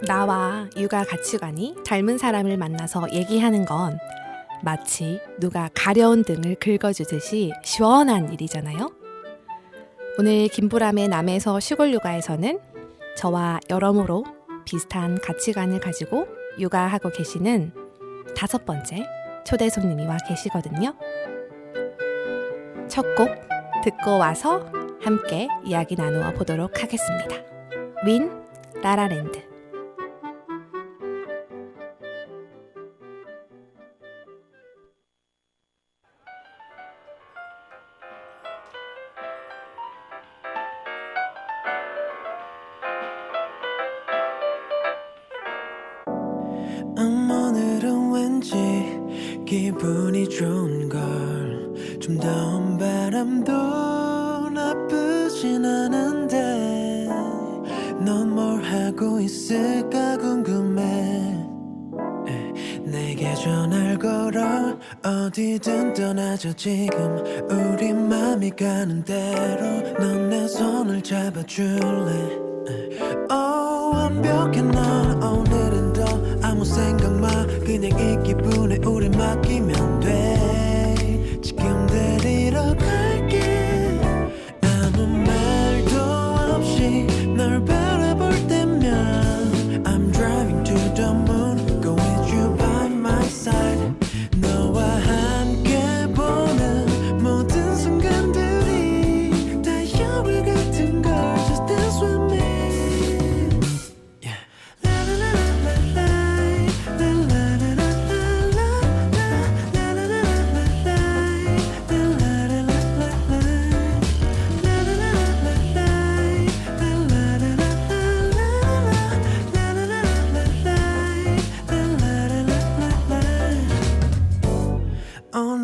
나와 육아 가치관이 닮은 사람을 만나서 얘기하는 건 마치 누가 가려운 등을 긁어주듯이 시원한 일이잖아요. 오늘 김보람의 남에서 시골 육아에서는 저와 여러모로 비슷한 가치관을 가지고 육아하고 계시는 5번째 초대 손님이 와 계시거든요. 첫 곡 듣고 와서 함께 이야기 나누어 보도록 하겠습니다. 윈 라라랜드. 오늘은 왠지 기분이 좋은 걸 좀 더운 바람도 나쁘진 않은데 넌 뭘 하고 있을까 궁금해. 내게 전화를 걸어 어디든 떠나자 지금 우리 맘이 가는 대로 넌 내 손을 잡아줄래. 완벽해 넌 오늘은 더 아무 생각 마 그냥 이 기분에 우리 맡기면 돼. 지금 데리러 갈게. 아무 말도 없이 널 바라볼 때면 I'm driving to the moon go with you by my side. 너와 함께 보는 모든 순간들이 다 여울 같은 걸 Just dance with me.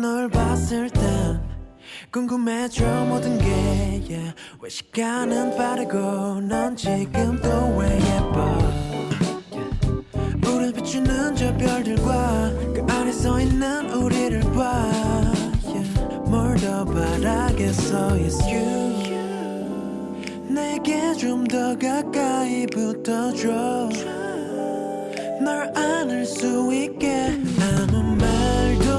널 봤을 땐 궁금해져 모든 게 yeah. 왜 시간은 빠르고 넌 지금 또 왜 예뻐. 우릴 비추는 저 별들과 그 안에 서 있는 우리를 봐 yeah. 뭘 더 바라겠어 It's you. 내게 좀 더 가까이 붙어줘 널 안을 수 있게. 아무 말도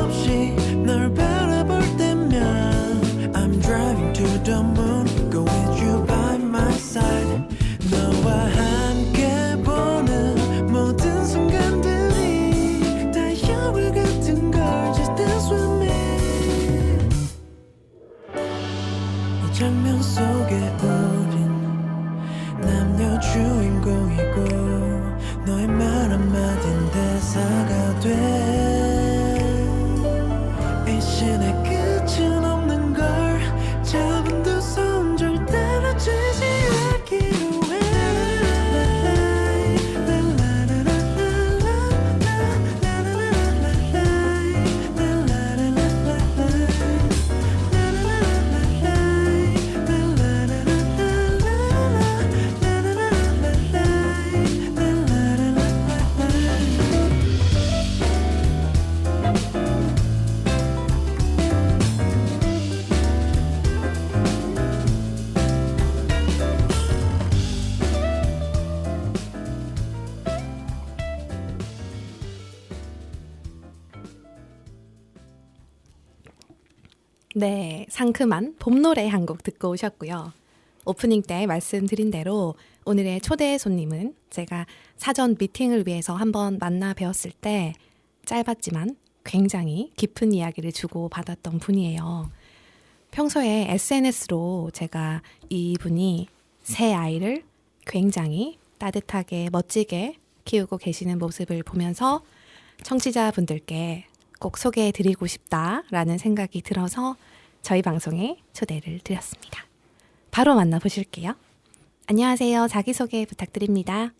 없이 널 바라볼 때면 I'm driving to the moon go with you by my side. 너와 함께 보는 모든 순간들이 다 여울 같은 걸 Just dance with me. 이 장면 속에 우린 남녀 주인공이고 너의 말 한마디는 대사가 돼. 이 신의 끝은 없는 걸 잡은 두 손 절대로 쥐지 않기로 해. 네, 상큼한 봄 노래 한 곡 듣고 오셨고요. 오프닝 때 말씀드린 대로 오늘의 초대 손님은 제가 사전 미팅을 위해서 한번 만나 뵈었을 때 짧았지만 굉장히 깊은 이야기를 주고받았던 분이에요. 평소에 SNS로 제가 이분이 새 아이를 굉장히 따뜻하게 멋지게 키우고 계시는 모습을 보면서 청취자분들께 꼭 소개해드리고 싶다라는 생각이 들어서 저희 방송에 초대를 드렸습니다. 바로 만나보실게요. 안녕하세요. 자기소개 부탁드립니다.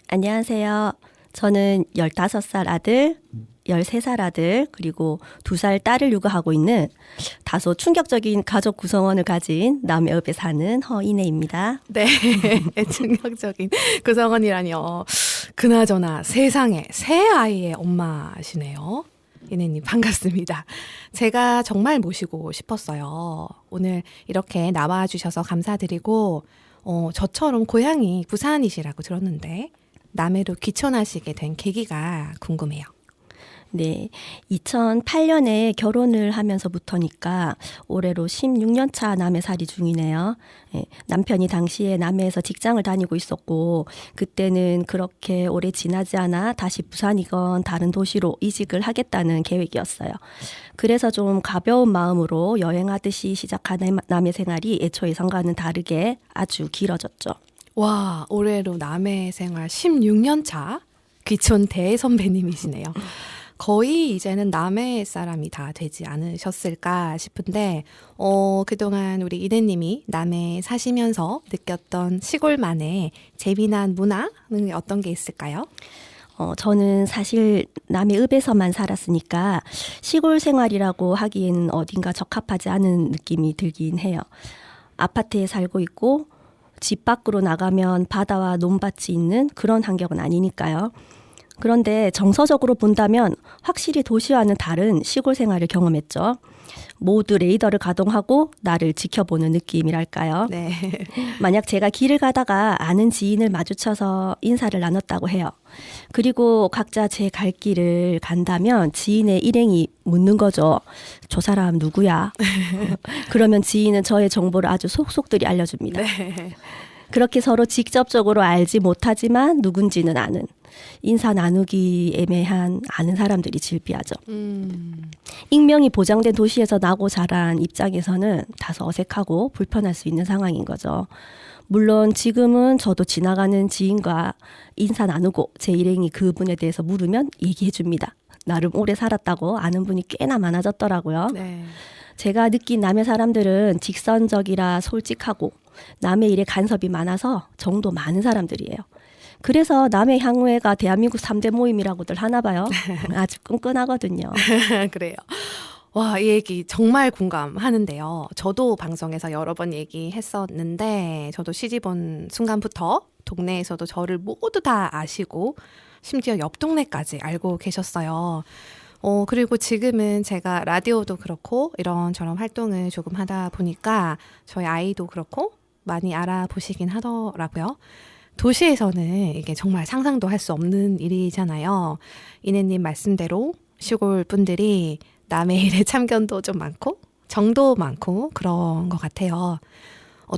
안녕하세요. 저는 15살 아들, 13살 아들, 그리고 2살 딸을 육아하고 있는 다소 충격적인 가족 구성원을 가진 남해읍에 사는 허인혜입니다. 네, 충격적인 구성원이라니요. 그나저나 세상에 새 아이의 엄마시네요. 이내님 반갑습니다. 제가 정말 모시고 싶었어요. 오늘 이렇게 나와주셔서 감사드리고 저처럼 고향이 부산이시라고 들었는데 남해로 귀촌하시게 된 계기가 궁금해요. 네, 2008년에 결혼을 하면서부터니까 올해로 16년 차 남해살이 중이네요. 예, 남편이 당시에 남해에서 직장을 다니고 있었고 그때는 그렇게 오래 지나지 않아 다시 부산이건 다른 도시로 이직을 하겠다는 계획이었어요. 그래서 좀 가벼운 마음으로 여행하듯이 시작한 남해 생활이 애초 예상과는 다르게 아주 길어졌죠. 와, 올해로 남해 생활 16년 차 귀촌 대선배님이시네요. 거의 이제는 남해 사람이 다 되지 않으셨을까 싶은데 그동안 우리 이대님이 남해에 사시면서 느꼈던 시골만의 재미난 문화는 어떤 게 있을까요? 저는 사실 남해읍에서만 살았으니까 시골 생활이라고 하기에는 어딘가 적합하지 않은 느낌이 들긴 해요. 아파트에 살고 있고 집 밖으로 나가면 바다와 논밭이 있는 그런 환경은 아니니까요. 그런데 정서적으로 본다면 확실히 도시와는 다른 시골 생활을 경험했죠. 모두 레이더를 가동하고 나를 지켜보는 느낌이랄까요. 네. 만약 제가 길을 가다가 아는 지인을 마주쳐서 인사를 나눴다고 해요. 그리고 각자 제 갈 길을 간다면 지인의 일행이 묻는 거죠. 저 사람 누구야? 그러면 지인은 저의 정보를 아주 속속들이 알려줍니다. 네. 그렇게 서로 직접적으로 알지 못하지만 누군지는 아는, 인사 나누기 애매한 아는 사람들이 질비하죠. 익명이 보장된 도시에서 나고 자란 입장에서는 다소 어색하고 불편할 수 있는 상황인 거죠. 물론 지금은 저도 지나가는 지인과 인사 나누고 제 일행이 그분에 대해서 물으면 얘기해 줍니다. 나름 오래 살았다고 아는 분이 꽤나 많아졌더라고요. 네. 제가 느낀 남의 사람들은 직선적이라 솔직하고 남의 일에 간섭이 많아서 정도 많은 사람들이에요. 그래서 남의 향후회가 대한민국 3대 모임이라고들 하나 봐요. 아주 끈끈하거든요. 그래요. 와, 이 얘기 정말 공감하는데요. 저도 방송에서 여러 번 얘기했었는데 저도 시집 온 순간부터 동네에서도 저를 모두 다 아시고 심지어 옆 동네까지 알고 계셨어요. 그리고 지금은 제가 라디오도 그렇고 이런저런 활동을 조금 하다 보니까 저희 아이도 그렇고 많이 알아보시긴 하더라고요. 도시에서는 이게 정말 상상도 할 수 없는 일이잖아요. 이내님 말씀대로 시골 분들이 남의 일에 참견도 좀 많고 정도 많고 그런 것 같아요.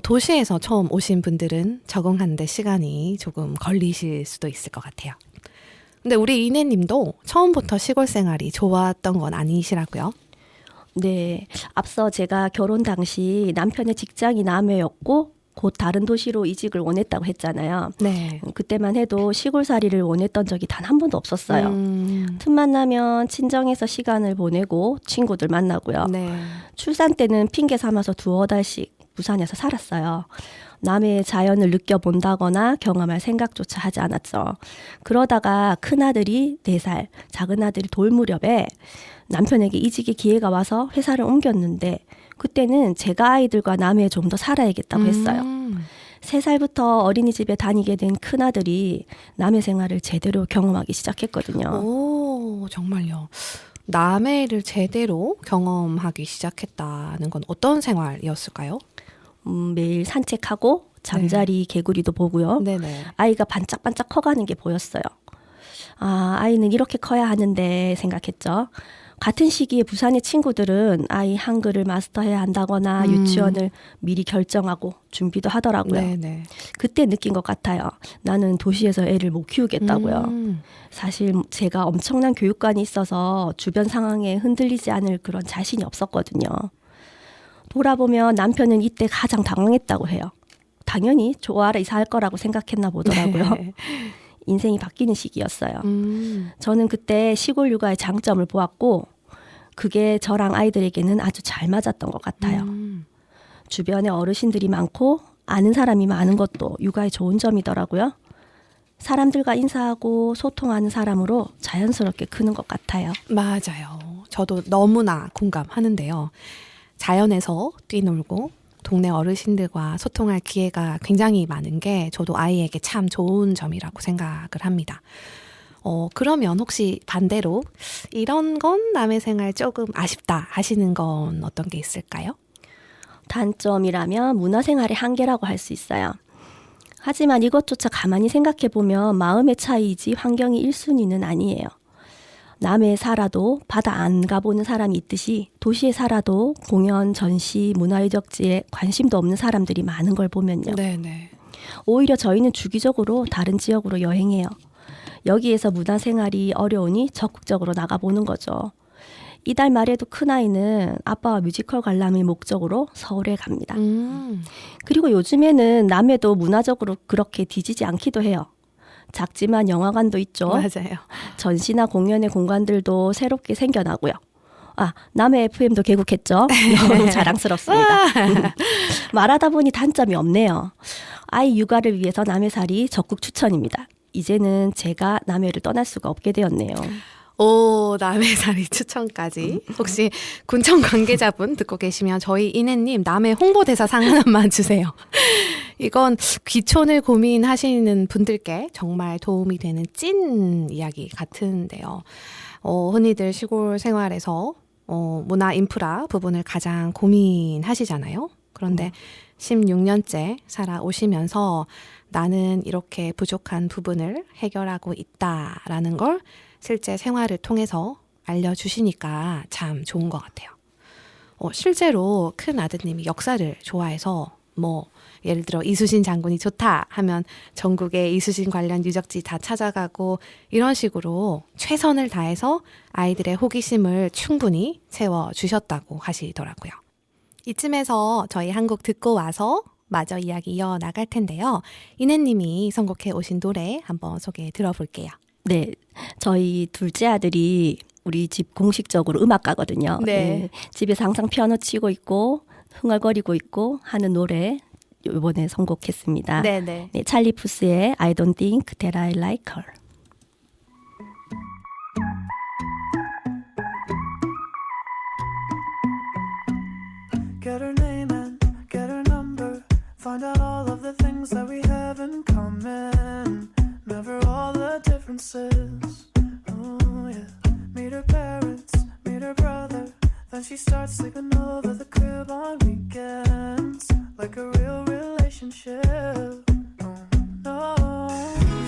도시에서 처음 오신 분들은 적응하는데 시간이 조금 걸리실 수도 있을 것 같아요. 근데 우리 이내님도 처음부터 시골 생활이 좋았던 건 아니시라고요? 네, 앞서 제가 결혼 당시 남편의 직장이 남해였고 곧 다른 도시로 이직을 원했다고 했잖아요. 네. 그때만 해도 시골살이를 원했던 적이 단 한 번도 없었어요. 틈만 나면 친정에서 시간을 보내고 친구들 만나고요. 네. 출산 때는 핑계 삼아서 두어 달씩 부산에서 살았어요. 남의 자연을 느껴본다거나 경험할 생각조차 하지 않았죠. 그러다가 큰아들이 4살, 작은아들이 돌 무렵에 남편에게 이직의 기회가 와서 회사를 옮겼는데 그때는 제가 아이들과 남해에 좀 더 살아야겠다고 했어요. 3살부터 어린이집에 다니게 된 큰아들이 남해 생활을 제대로 경험하기 시작했거든요. 오, 정말요. 남해를 제대로 경험하기 시작했다는 건 어떤 생활이었을까요? 매일 산책하고 잠자리 개구리도 보고요. 네네. 아이가 반짝반짝 커가는 게 보였어요. 아, 아이는 이렇게 커야 하는데 생각했죠. 같은 시기에 부산의 친구들은 아이 한글을 마스터해야 한다거나 유치원을 미리 결정하고 준비도 하더라고요. 네네. 그때 느낀 것 같아요. 나는 도시에서 애를 못 키우겠다고요. 사실 제가 엄청난 교육관이 있어서 주변 상황에 흔들리지 않을 그런 자신이 없었거든요. 돌아보면 남편은 이때 가장 당황했다고 해요. 당연히 좋아라 이사할 거라고 생각했나 보더라고요. 네. 인생이 바뀌는 시기였어요. 저는 그때 시골 육아의 장점을 보았고 그게 저랑 아이들에게는 아주 잘 맞았던 것 같아요. 주변에 어르신들이 많고 아는 사람이 많은 것도 육아의 좋은 점이더라고요. 사람들과 인사하고 소통하는 사람으로 자연스럽게 크는 것 같아요. 맞아요. 저도 너무나 공감하는데요. 자연에서 뛰놀고 동네 어르신들과 소통할 기회가 굉장히 많은 게 저도 아이에게 참 좋은 점이라고 생각을 합니다. 그러면 혹시 반대로 이런 건 남의 생활 조금 아쉽다 하시는 건 어떤 게 있을까요? 단점이라면 문화생활의 한계라고 할 수 있어요. 하지만 이것조차 가만히 생각해보면 마음의 차이이지 환경이 1순위는 아니에요. 남해에 살아도 바다 안 가보는 사람이 있듯이 도시에 살아도 공연, 전시, 문화유적지에 관심도 없는 사람들이 많은 걸 보면요. 네네. 오히려 저희는 주기적으로 다른 지역으로 여행해요. 여기에서 문화생활이 어려우니 적극적으로 나가보는 거죠. 이달 말에도 큰아이는 아빠와 뮤지컬 관람을 목적으로 서울에 갑니다. 그리고 요즘에는 남해도 문화적으로 그렇게 뒤지지 않기도 해요. 작지만 영화관도 있죠. 맞아요. 전시나 공연의 공간들도 새롭게 생겨나고요. 아, 남해 FM도 개국했죠. 너무 자랑스럽습니다. 말하다 보니 단점이 없네요. 아이 육아를 위해서 남해살이 적극 추천입니다. 이제는 제가 남해를 떠날 수가 없게 되었네요. 오, 남해살이 추천까지. 혹시 군청 관계자분 듣고 계시면 저희 이내님 남해 홍보대사상 하나만 주세요. 이건 귀촌을 고민하시는 분들께 정말 도움이 되는 찐 이야기 같은데요. 흔히들 시골 생활에서 문화 인프라 부분을 가장 고민하시잖아요. 그런데 16년째 살아오시면서 나는 이렇게 부족한 부분을 해결하고 있다라는 걸 실제 생활을 통해서 알려주시니까 참 좋은 것 같아요. 실제로 큰 아드님이 역사를 좋아해서 예를 들어 이수신 장군이 좋다 하면 전국의 이수신 관련 유적지 다 찾아가고 이런 식으로 최선을 다해서 아이들의 호기심을 충분히 채워주셨다고 하시더라고요. 이쯤에서 저희 한 곡 듣고 와서 마저 이야기 이어나갈 텐데요. 이내님이 선곡해 오신 노래 한번 소개해 들어볼게요. 네, 저희 둘째 아들이 우리 집 공식적으로 음악가거든요. 네. 집에서 항상 피아노 치고 있고 흥얼거리고 있고 하는 노래 이번에 선곡했습니다. 네네. 네, 찰리 푸스의 I don't think that I like her. Get her name and get her number. Find out all of the things that we have in common. Never all the differences. Oh yeah. Meet her parents, meet her brother. Then she starts sleeping over the crib on weekends. Like a real relationship. Oh no.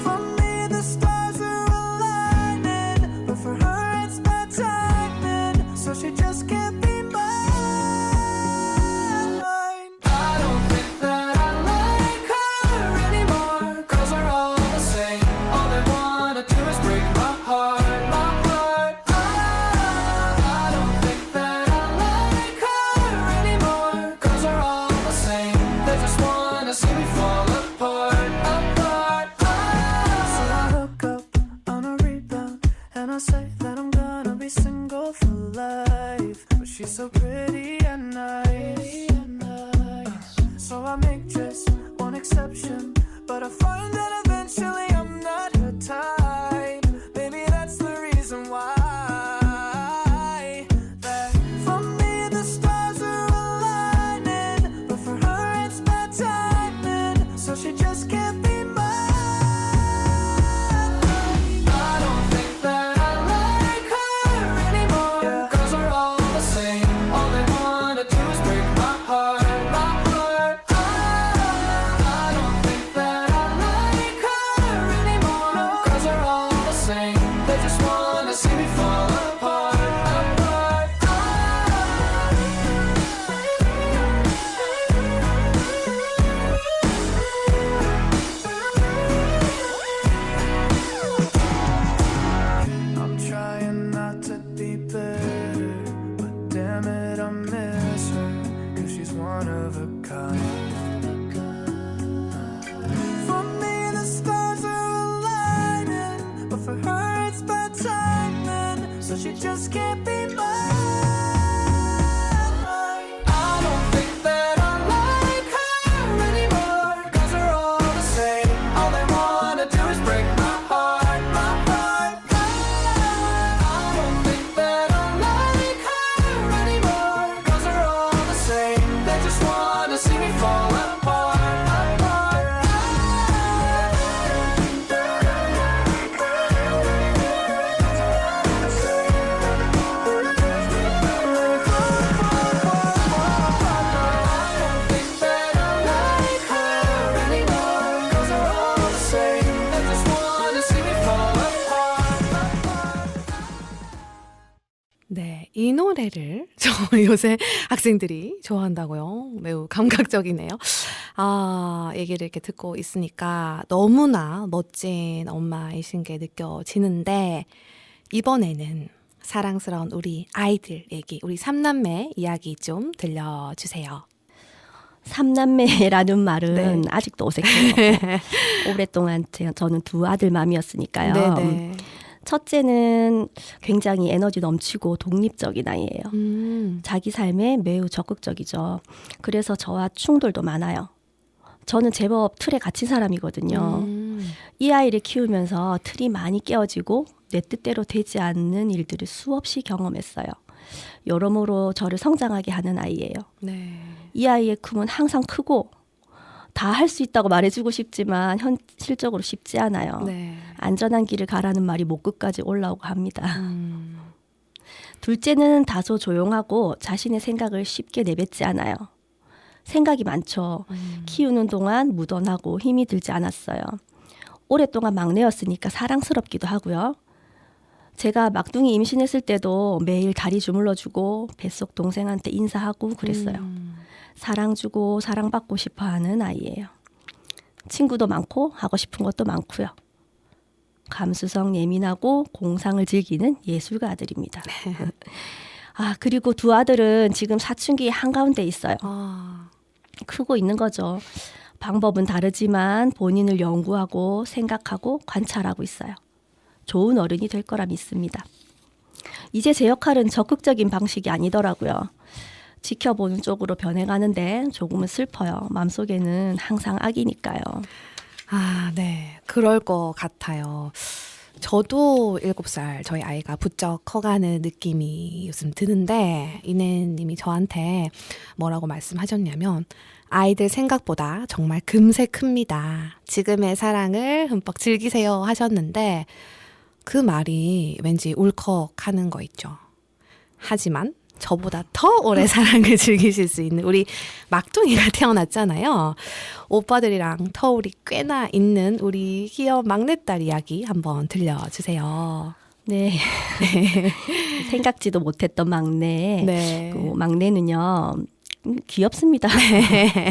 For me the stars are aligning, but for her it's bad timing. So she just can't be mine. I don't think that I like her anymore. 'Cause we're all the same. All they wanna do is break my heart, my heart. I don't think that I like her anymore. 'Cause we're all the same. They just wanna see me fall apart, apart. So I hook up on a rebound and I say that I'm gonna be single for life. But she's so pretty and nice. So I make just one exception, but I find that eventually I'm not her type. Maybe that's the reason why. That for me the stars are aligning, but for her it's bad timing. So she just can't be mine. I don't think that I like her anymore. 'Cause we're all the same. All they wanna do is break my heart, my heart. I don't think that I like her anymore. 'Cause we're all the same. They just wanna see me fall apart, apart. I'm trying not to be bitter, but damn it, I miss her. 'Cause she's one of a kind. For me, the stars are aligning, but for her, it's bad timing. So she just can't be mine. I don't think that I like her anymore. 'Cause we're all the same. All they wanna do is break my heart, my heart. I don't think that I like her anymore. 'Cause we're all the same. They just wanna see me fall apart, apart. 네, 이 노래를 저 요새 학생들이 좋아한다고요. 매우 감각적이네요. 얘기를 이렇게 듣고 있으니까 너무나 멋진 엄마이신 게 느껴지는데 이번에는 사랑스러운 우리 아이들 얘기, 우리 삼남매 이야기 좀 들려주세요. 삼남매라는 말은 네. 아직도 어색해요. 오랫동안 저는 두 아들 맘이었으니까요. 네네. 첫째는 굉장히 에너지 넘치고 독립적인 아이예요. 자기 삶에 매우 적극적이죠. 그래서 저와 충돌도 많아요. 저는 제법 틀에 갇힌 사람이거든요. 이 아이를 키우면서 틀이 많이 깨어지고 내 뜻대로 되지 않는 일들을 수없이 경험했어요. 여러모로 저를 성장하게 하는 아이예요. 네. 이 아이의 꿈은 항상 크고 다 할 수 있다고 말해주고 싶지만 현실적으로 쉽지 않아요. 네. 안전한 길을 가라는 말이 목 끝까지 올라오고 합니다. 둘째는 다소 조용하고 자신의 생각을 쉽게 내뱉지 않아요. 생각이 많죠. 키우는 동안 무던하고 힘이 들지 않았어요. 오랫동안 막내였으니까 사랑스럽기도 하고요. 제가 막둥이 임신했을 때도 매일 다리 주물러주고 뱃속 동생한테 인사하고 그랬어요. 사랑 주고 사랑받고 싶어하는 아이예요. 친구도 많고 하고 싶은 것도 많고요. 감수성 예민하고 공상을 즐기는 예술가 아들입니다. 그리고 두 아들은 지금 사춘기 한가운데 있어요. 크고 있는 거죠. 방법은 다르지만 본인을 연구하고 생각하고 관찰하고 있어요. 좋은 어른이 될 거라 믿습니다. 이제 제 역할은 적극적인 방식이 아니더라고요. 지켜보는 쪽으로 변해가는데 조금은 슬퍼요. 마음속에는 항상 악이니까요. 네. 그럴 것 같아요. 저도 7살 저희 아이가 부쩍 커가는 느낌이 요즘 드는데 이내님이 저한테 뭐라고 말씀하셨냐면 아이들 생각보다 정말 금세 큽니다. 지금의 사랑을 흠뻑 즐기세요 하셨는데 그 말이 왠지 울컥하는 거 있죠. 하지만 저보다 더 오래 사랑을 즐기실 수 있는 우리 막둥이가 태어났잖아요. 오빠들이랑 터울이 꽤나 있는 우리 희연 막내딸 이야기 한번 들려주세요. 네. 생각지도 못했던 막내. 네. 그 막내는요. 귀엽습니다.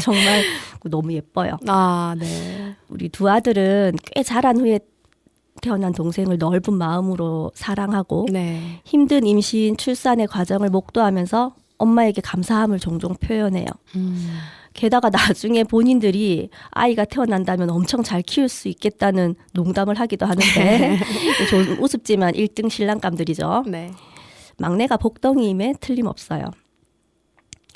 정말 너무 예뻐요. 네. 우리 두 아들은 꽤 자란 후에 태어난 동생을 넓은 마음으로 사랑하고 네. 힘든 임신, 출산의 과정을 목도하면서 엄마에게 감사함을 종종 표현해요. 게다가 나중에 본인들이 아이가 태어난다면 엄청 잘 키울 수 있겠다는 농담을 하기도 하는데 좀 우습지만 1등 신랑감들이죠. 네. 막내가 복덩이임에 틀림없어요.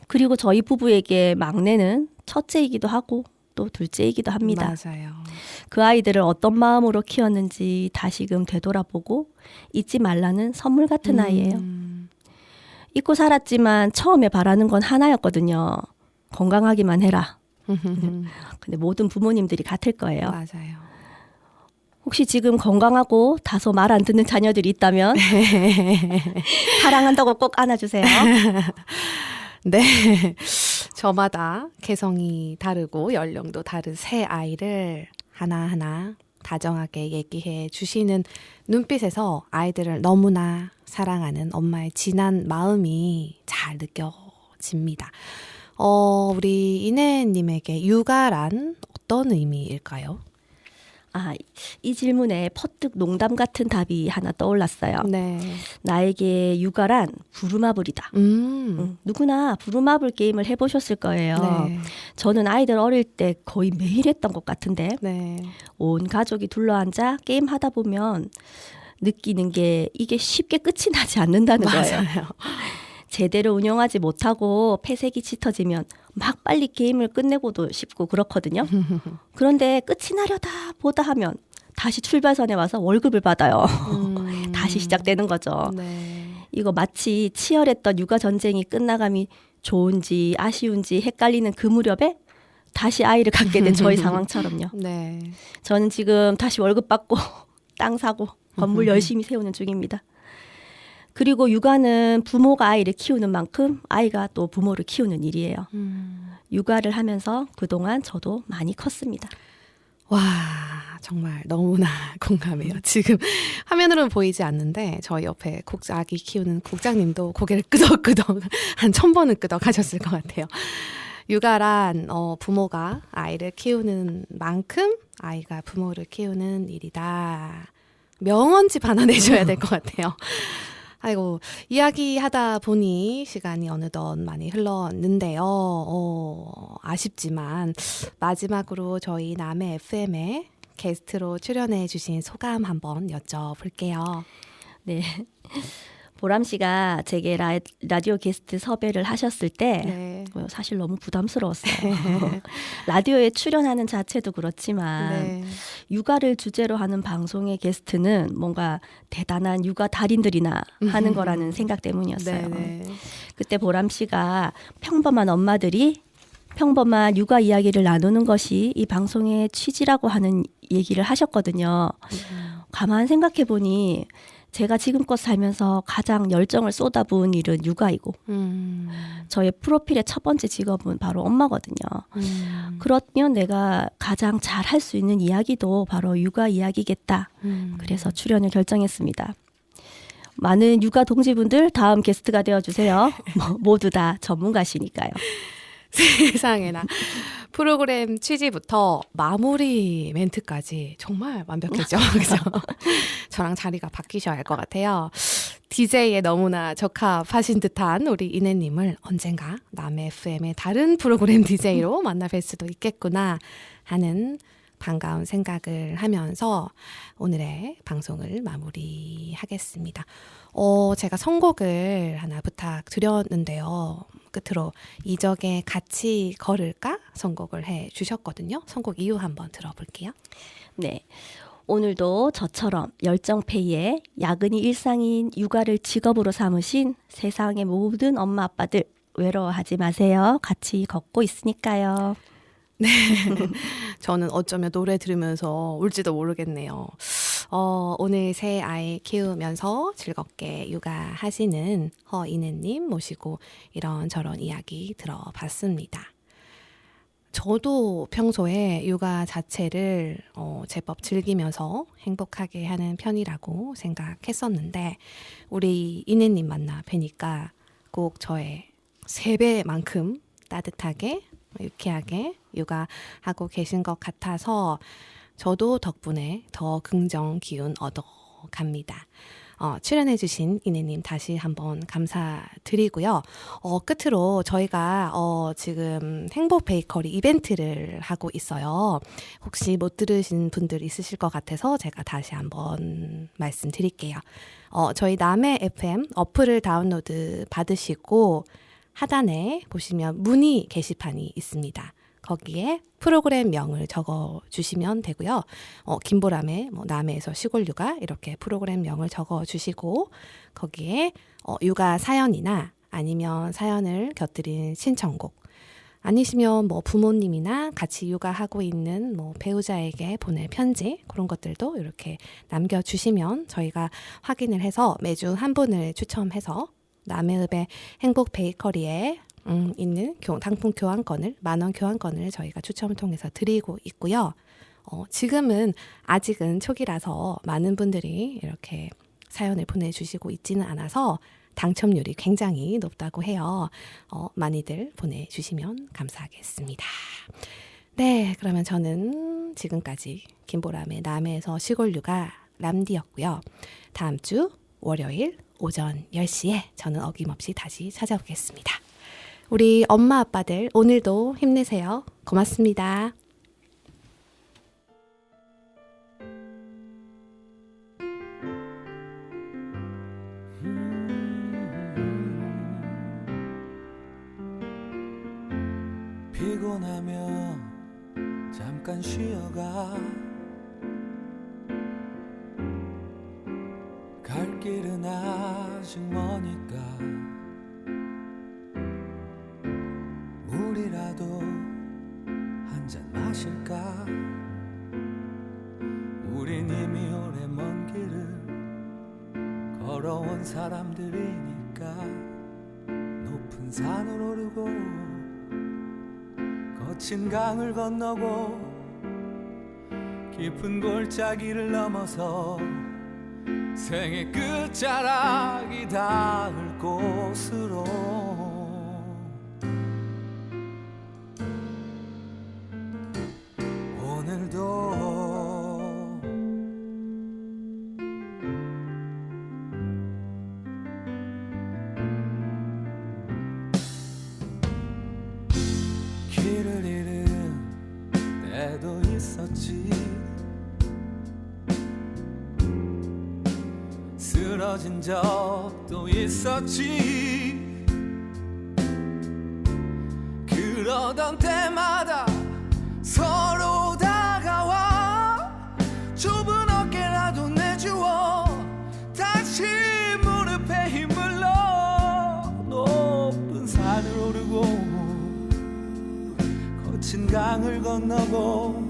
그리고 저희 부부에게 막내는 첫째이기도 하고 또 둘째이기도 합니다. 맞아요. 그 아이들을 어떤 마음으로 키웠는지 다시금 되돌아보고 잊지 말라는 선물 같은 아이예요. 잊고 살았지만 처음에 바라는 건 하나였거든요. 건강하기만 해라. 근데 모든 부모님들이 같을 거예요. 맞아요. 혹시 지금 건강하고 다소 말 안 듣는 자녀들이 있다면 사랑한다고 꼭 안아주세요. 네. 저마다 개성이 다르고 연령도 다른 세 아이를 하나하나 다정하게 얘기해 주시는 눈빛에서 아이들을 너무나 사랑하는 엄마의 진한 마음이 잘 느껴집니다. 우리 이내님에게 육아란 어떤 의미일까요? 이 질문에 퍼뜩 농담 같은 답이 하나 떠올랐어요. 네. 나에게 육아란 부루마블이다. 누구나 부루마블 게임을 해보셨을 거예요. 네. 저는 아이들 어릴 때 거의 매일 했던 것 같은데 네. 온 가족이 둘러앉아 게임하다 보면 느끼는 게 이게 쉽게 끝이 나지 않는다는 거예요. 맞아요. 제대로 운영하지 못하고 폐색이 짙어지면 막 빨리 게임을 끝내고도 싶고 그렇거든요. 그런데 끝이 나려다 보다 하면 다시 출발선에 와서 월급을 받아요. 다시 시작되는 거죠. 네. 이거 마치 치열했던 육아 전쟁이 끝나감이 좋은지 아쉬운지 헷갈리는 그 무렵에 다시 아이를 갖게 된 저희 상황처럼요. 네. 저는 지금 다시 월급 받고 땅 사고 건물 열심히 세우는 중입니다. 그리고 육아는 부모가 아이를 키우는 만큼 아이가 또 부모를 키우는 일이에요. 육아를 하면서 그동안 저도 많이 컸습니다. 와, 정말 너무나 공감해요. 지금 화면으로는 보이지 않는데 저희 옆에 아기 키우는 국장님도 고개를 끄덕끄덕 한 1000번은 끄덕하셨을 것 같아요. 육아란 부모가 아이를 키우는 만큼 아이가 부모를 키우는 일이다. 명언집 하나 내줘야 될 것 같아요. 아이고, 이야기하다 보니 시간이 어느덧 많이 흘렀는데요. 아쉽지만 마지막으로 저희 남해 FM에 게스트로 출연해 주신 소감 한번 여쭤볼게요. 네. 보람 씨가 제게 라디오 게스트 섭외를 하셨을 때 네. 사실 너무 부담스러웠어요. 라디오에 출연하는 자체도 그렇지만 네. 육아를 주제로 하는 방송의 게스트는 뭔가 대단한 육아 달인들이나 하는 거라는 생각 때문이었어요. 네. 그때 보람 씨가 평범한 엄마들이 평범한 육아 이야기를 나누는 것이 이 방송의 취지라고 하는 얘기를 하셨거든요. 가만 생각해 보니 제가 지금껏 살면서 가장 열정을 쏟아부은 일은 육아이고 저의 프로필의 첫 번째 직업은 바로 엄마거든요. 그러면 내가 가장 잘 할 수 있는 이야기도 바로 육아 이야기겠다. 그래서 출연을 결정했습니다. 많은 육아 동지분들 다음 게스트가 되어주세요. 모두 다 전문가시니까요. 세상에나. 프로그램 취지부터 마무리 멘트까지 정말 완벽했죠. 그죠? 저랑 자리가 바뀌셔야 할 것 같아요. DJ에 너무나 적합하신 듯한 우리 이내님을 언젠가 남해 FM의 다른 프로그램 DJ로 만나뵐 수도 있겠구나 하는 반가운 생각을 하면서 오늘의 방송을 마무리하겠습니다. 제가 선곡을 하나 부탁드렸는데요. 끝으로 이적에 같이 걸을까 선곡을 해 주셨거든요. 선곡 이유 한번 들어볼게요. 네. 오늘도 저처럼 열정페이에 야근이 일상인 육아를 직업으로 삼으신 세상의 모든 엄마 아빠들 외로워하지 마세요. 같이 걷고 있으니까요. 네. 저는 어쩌면 노래 들으면서 울지도 모르겠네요. 오늘 새 아이 키우면서 즐겁게 육아하시는 허이내님 모시고 이런저런 이야기 들어봤습니다. 저도 평소에 육아 자체를 제법 즐기면서 행복하게 하는 편이라고 생각했었는데 우리 이내님 만나 뵈니까 꼭 저의 3배만큼 따뜻하게 유쾌하게 육아하고 계신 것 같아서 저도 덕분에 더 긍정 기운 얻어갑니다. 출연해주신 이내님 다시 한번 감사드리고요. 끝으로 저희가 지금 행복 베이커리 이벤트를 하고 있어요. 혹시 못 들으신 분들 있으실 것 같아서 제가 다시 한번 말씀드릴게요. 저희 남해 FM 어플을 다운로드 받으시고 하단에 보시면 문의 게시판이 있습니다. 거기에 프로그램명을 적어주시면 되고요. 김보람의 남해에서 시골 육아 이렇게 프로그램명을 적어주시고 거기에 육아 사연이나 아니면 사연을 곁들인 신청곡 아니시면 부모님이나 같이 육아하고 있는 배우자에게 보낼 편지 그런 것들도 이렇게 남겨주시면 저희가 확인을 해서 매주 한 분을 추첨해서 남해읍의 행복 베이커리에 있는 상품 교환권을 10,000원 교환권을 저희가 추첨을 통해서 드리고 있고요. 지금은 아직은 초기라서 많은 분들이 이렇게 사연을 보내주시고 있지는 않아서 당첨률이 굉장히 높다고 해요. 많이들 보내주시면 감사하겠습니다. 네, 그러면 저는 지금까지 김보람의 남해에서 시골 육아 람디였고요. 다음 주 월요일 오전 10시에 저는 어김없이 다시 찾아오겠습니다. 우리 엄마 아빠들 오늘도 힘내세요. 고맙습니다. 피곤하며 잠깐 쉬어가 갈 길은 아직 머니까 물이라도 한 잔 마실까. 우린 이미 오래 먼 길을 걸어온 사람들이니까 높은 산을 오르고 거친 강을 건너고 깊은 골짜기를 넘어서 생의 끝자락이 닿을 곳으로 오늘도 길을 잃은 때도 있었지. 쓰러진 적도 있었지. 그러던 때마다 서로 다가와 좁은 어깨라도 내주어 다시 무릎에 힘을 넣어 높은 산을 오르고 거친 강을 건너고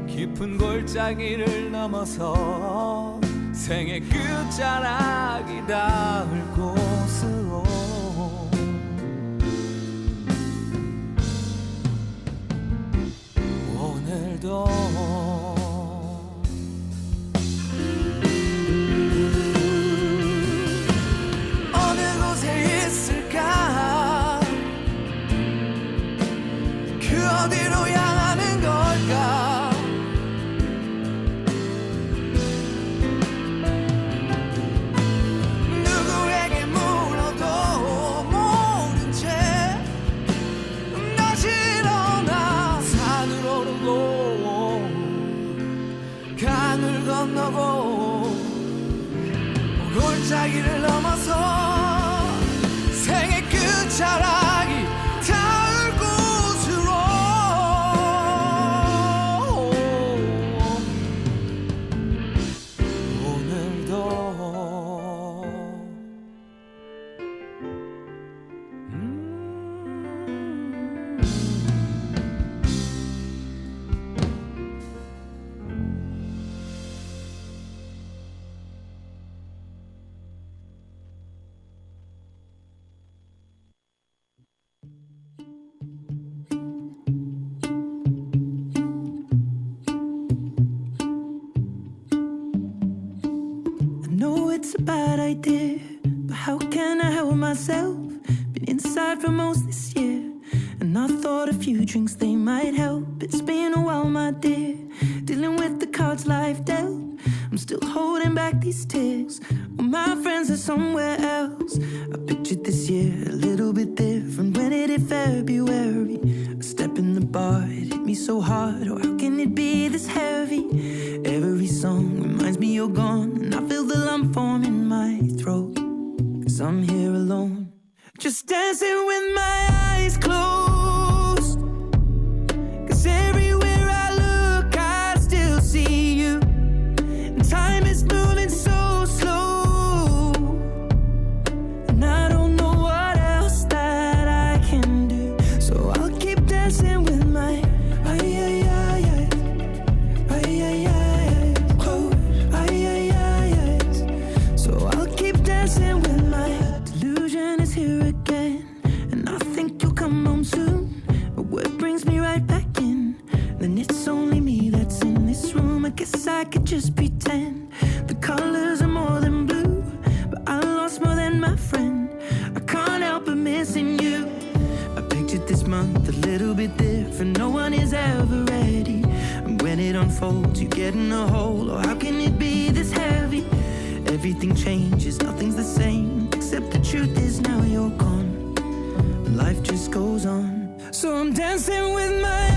깊은 골짜기를 넘어서 생의 끝자락이 닿을 곳으로 오늘도 어느 곳에 있을까? 그 어디로 향하는 걸까? 누구에게 물어도 모른 채 다시 일어나 산을 오르고 강을 건너고 골짜기를 넘어서 생의 끝자락이 닿을 곳으로 오늘도 I know it's a bad idea, but how can I help myself? Been inside for most this year, and I thought a few drinks they might help. It's been a while, my dear, dealing with the cards life dealt. I'm still holding back these tears. All my friends are somewhere else. I pictured this year a little bit different when it hit February. A step in the bar, it hit me so hard. Oh, how can it be this heavy? Every song reminds me you're gone, and I feel the lump form in my throat. 'Cause I'm here alone, just dancing with my eyes closed. 'Cause everywhere I look, I still see you. And time is moving so slow, and I don't know what else that I can do. So I'll keep dancing with my eyes closed. Eyes. So I'll keep dancing with my delusion is here again, and I think you'll come home soon. But what brings me right back in? Then it's only me that's in this room. I guess I could just pretend the colors are more than blue, but I lost more than my friend. I can't help but missing you. I pictured this month a little bit different. No one is ever ready, and when it unfolds, you get in a hole. Oh, how can it be this heavy? Everything changes, nothing's the same, except the truth is now you're gone. Life just goes on. So I'm dancing with my